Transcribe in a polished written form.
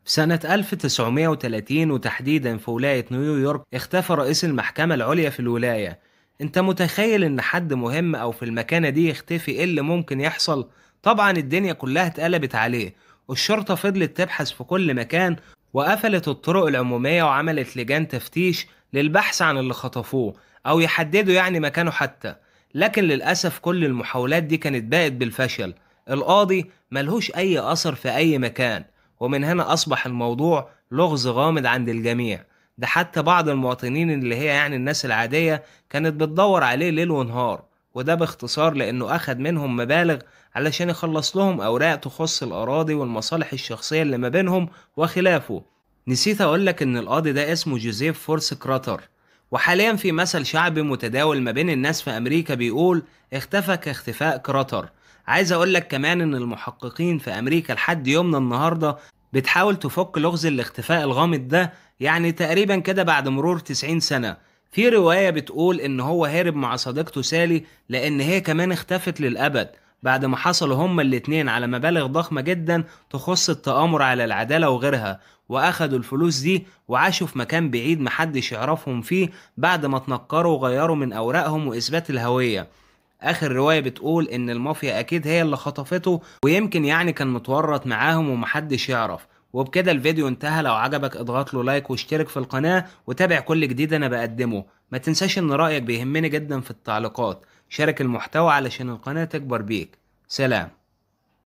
في سنة 1930 وتحديدا في ولاية نيويورك اختفى رئيس المحكمة العليا في الولاية. انت متخيل ان حد مهم او في المكانة دي يختفي؟ ايه اللي ممكن يحصل؟ طبعا الدنيا كلها اتقلبت عليه، والشرطة فضلت تبحث في كل مكان، وقفلت الطرق العمومية وعملت لجان تفتيش للبحث عن اللي خطفوه او يحددوا يعني مكانه حتى. لكن للأسف كل المحاولات دي كانت باءت بالفشل. القاضي ملهوش اي اثر في اي مكان، ومن هنا أصبح الموضوع لغز غامض عند الجميع. ده حتى بعض المواطنين اللي هي يعني الناس العادية كانت بتدور عليه ليل ونهار، وده باختصار لأنه أخد منهم مبالغ علشان يخلص لهم أوراق تخص الأراضي والمصالح الشخصية اللي ما بينهم وخلافه. نسيت أقولك إن القاضي ده اسمه جوزيف فورس كراتر، وحاليا في مثل شعبي متداول ما بين الناس في أمريكا بيقول اختفى كاختفاء كراتر. عايز أقولك كمان إن المحققين في أمريكا لحد يومنا النهاردة بتحاول تفك لغز الاختفاء الغامض ده، يعني تقريبا كده بعد مرور 90 سنة. في رواية بتقول إن هو هارب مع صديقته سالي، لأن هي كمان اختفت للأبد بعد ما حصلوا هما الاتنين على مبالغ ضخمة جدا تخص التآمر على العدالة وغيرها، وأخدوا الفلوس دي وعاشوا في مكان بعيد محدش يعرفهم فيه بعد ما اتنكروا وغيروا من أوراقهم وإثبات الهوية. آخر رواية بتقول إن المافيا أكيد هي اللي خطفته، ويمكن يعني كان متورط معاهم ومحدش يعرف. وبكده الفيديو انتهى. لو عجبك اضغط له لايك واشترك في القناة وتابع كل جديد أنا بقدمه. ما تنساش إن رأيك بيهمني جدا في التعليقات. شارك المحتوى علشان القناة تكبر بيك. سلام.